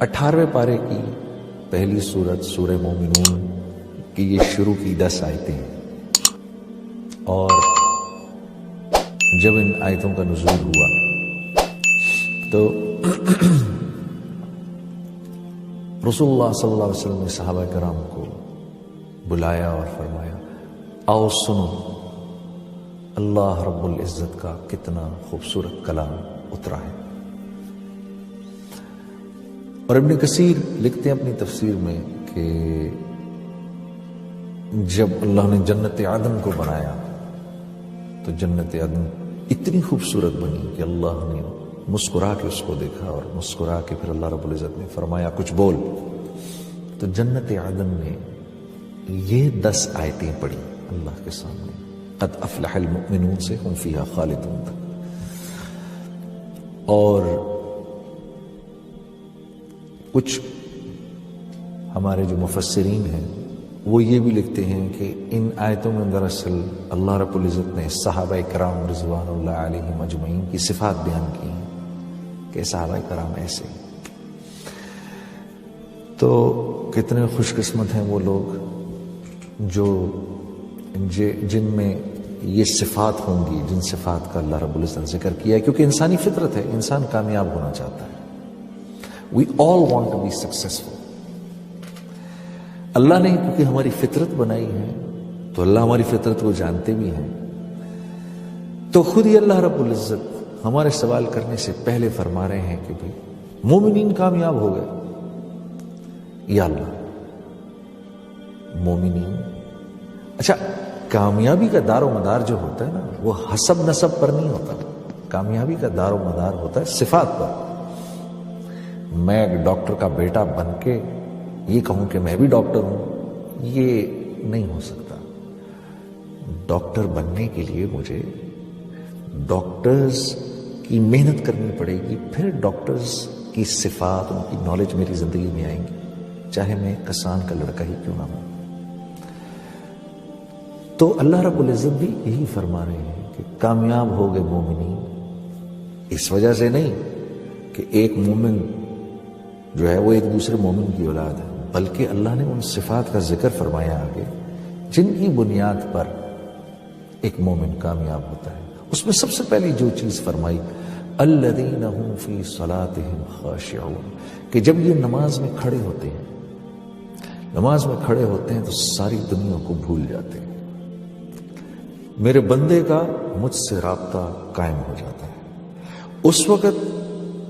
18वें पारे की पहली सूरत सूरह मोमिनून की ये शुरू की 10 आयतें हैं, और जब इन आयतों का नुज़ूल हुआ तो रसूलुल्लाह सल्लल्लाहु अलैहि वसल्लम ने सहाबा कराम को बुलाया और फरमाया, आओ सुनो अल्लाह रब्बुल इज़्ज़त का कितना खूबसूरत कलाम उतरा है। और इब्न कसीर लिखते हैं अपनी तफसीर में कि जब अल्लाह ने जन्नत आदम को बनाया तो जन्नत आदम इतनी खूबसूरत बनी कि अल्लाह ने मुस्कुरा के उसको देखा, और मुस्कुरा के फिर अल्लाह रब्बुल इज़्ज़त ने फरमाया कुछ बोल। तो जन्नत आदम ने ये 10 आयतें पढ़ी अल्लाह के सामने, क़द अफ़लहल मुमिनून से हुम फ़ीहा ख़ालिदून तक। और कुछ हमारे जो मुफस्सिरीन हैं वो ये भी लिखते हैं कि इन आयतों में दरअसल अल्लाह रब्बुल इज़्ज़त ने सहाबाए कराम रिज़वानुल्लाह अलैहिम अजमईन की सिफ़ात बयान की हैं कि सहाबाए कराम ऐसे। तो कितने खुशकिस्मत हैं वो लोग जो जिनमें ये सिफ़ात होंगी, जिन सिफ़ात का अल्लाह रब्बुल इज़्ज़त ने ज़िक्र किया है, क्योंकि इंसानी फितरत है, इंसान कामयाब होना चाहता है। We all want to be successful. अल्लाह ने क्योंकि हमारी फितरत बनाई है तो अल्लाह हमारी फितरत को जानते भी हैं, तो खुद ही अल्लाह रब्बुल इज़्ज़त हमारे सवाल करने से पहले फरमा रहे हैं कि भाई मोमिनीन कामयाब हो गए। या अल्लाह मोमिनीन, अच्छा कामयाबी का दारो मदार जो होता है ना वो हसब नसब पर नहीं होता, कामयाबी का दारो मदार होता है सिफात पर। मैं एक डॉक्टर का बेटा बन के ये कहूं कि मैं भी डॉक्टर हूं, ये नहीं हो सकता। डॉक्टर बनने के लिए मुझे डॉक्टर्स की मेहनत करनी पड़ेगी, फिर डॉक्टर्स की सिफात, उनकी नॉलेज मेरी जिंदगी में आएंगी, चाहे मैं किसान का लड़का ही क्यों ना हूं। तो अल्लाह रब्बुल इज़्ज़त भी यही फरमा रहे हैं कि कामयाब हो गए मोमिनीन। इस वजह से नहीं कि एक मोमिन जो है वो एक दूसरे मोमिन की औलाद है, बल्कि अल्लाह ने उन सिफात का जिक्र फरमाया आगे जिनकी बुनियाद पर एक मोमिन कामयाब होता है। उसमें सबसे पहली जो चीज फरमाई, अल्लज़ीना हुम फी सलातिहिम खाशिऊन, कि जब ये नमाज में खड़े होते हैं, नमाज में खड़े होते हैं तो सारी दुनिया को भूल जाते हैं। मेरे बंदे का मुझसे राब्ता कायम हो जाता है। उस वक्त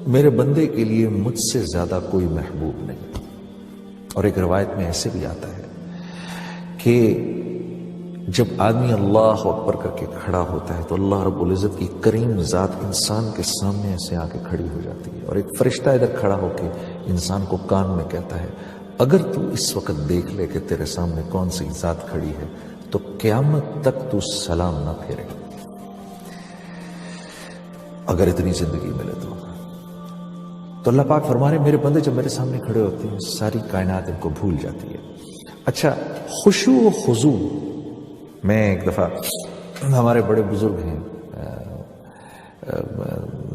मेरे बंदे के लिए मुझसे ज्यादा कोई महबूब नहीं। और एक रवायत में ऐसे भी आता है कि जब आदमी अल्लाह अकबर करके खड़ा होता है तो अल्लाह रब्बुल इज़्ज़त की करीम ज़ात इंसान के सामने ऐसे आके खड़ी हो जाती है, और एक फरिश्ता इधर खड़ा होके इंसान को कान में कहता है, अगर तू इस वक्त देख ले कि तेरे सामने कौन सी ज़ात खड़ी है तो क़यामत तक तू सलाम ना फेरे, अगर इतनी जिंदगी मिले तो। अल्लाह पाक फरमा रहे मेरे बंदे जब मेरे सामने खड़े होते हैं सारी कायनात इनको भूल जाती है। अच्छा, खुशू व खुजू, मैं एक दफ़ा हमारे बड़े बुजुर्ग हैं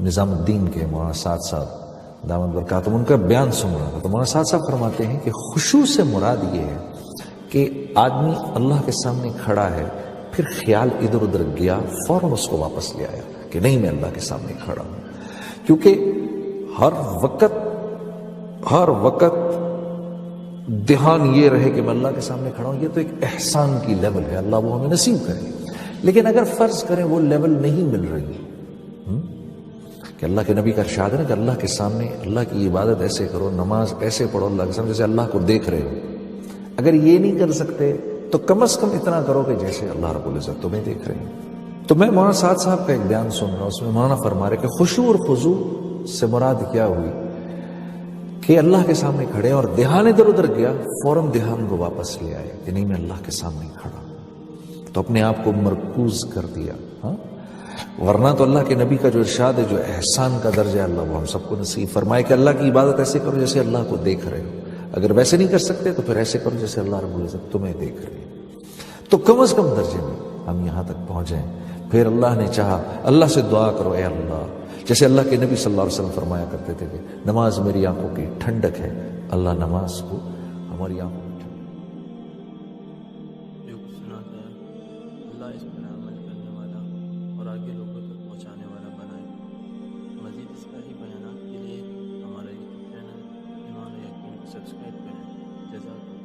निज़ामुद्दीन के मौलाना साद साहब दामद बरकातुहू, उनका बयान सुन रहा था तो मौलाना साद साहब फरमाते हैं कि खुशू से मुराद ये है कि आदमी अल्लाह के सामने खड़ा है, फिर ख्याल इधर उधर गया, फौरन उसको वापस ले आया कि नहीं मैं अल्लाह के सामने खड़ा हूं। क्योंकि हर वक्त ध्यान ये रहे कि मैं अल्लाह के सामने खड़ा हूं, ये तो एक एहसान की लेवल है, अल्लाह वो हमें नसीब करे। लेकिन अगर फर्ज करें वो लेवल नहीं मिल रही कि अल्लाह के नबी का इरशाद है ना कि अल्लाह के सामने अल्लाह की इबादत ऐसे करो, नमाज ऐसे पढ़ो अल्लाह के सामने जैसे अल्लाह को देख रहे हो। अगर ये नहीं कर सकते तो कम से कम इतना करो कि जैसे अल्लाह रब्बुल इज़्ज़त तुम्हें देख रहे हैं। तो मैं मौलाना साद साहब का एक बयान सुन रहा हूं, उसमें मौलाना फरमा रहे कि खुशू और खुजू से मुराद क्या हुई कि अल्लाह के सामने खड़े और ध्यान इधर उधर गया, फौरन ध्यान को वापस ले आए कि नहीं मैं अल्लाह के सामने खड़ा, तो अपने आप को मरकूज कर दिया। हाँ, वरना तो अल्लाह के नबी का जो इरशाद है, जो एहसान का दर्जा है, अल्लाह वो हम सबको नसीब फरमाए कि अल्लाह की इबादत ऐसे करो जैसे अल्लाह को देख रहे हो। अगर वैसे नहीं कर सकते तो फिर ऐसे करो जैसे अल्लाह रब्बुल इज़्ज़त तुम्हें देख रहे हो। तो कम से कम दर्जे में हम यहां तक पहुंचे। फिर अल्लाह ने चाहा, अल्लाह से दुआ करो, ए अल्लाह جیسے اللہ کے نبی صلی اللہ علیہ وسلم فرمایا کرتے تھے کہ نماز میری آنکھوں کی ٹھنڈک ہے، اللہ نماز کو ہماری آنکھوں کی جو کچھ سناتا ہے اللہ اس پر عمل کرنے والا اور آگے لوگوں تک پہنچانے والا بنائے۔ مزید اصلاحی بیانات کے لیے ہمارا یوٹیوب چینل ایمان و یقین کو سبسکرائب کریں۔ جزاک اللہ۔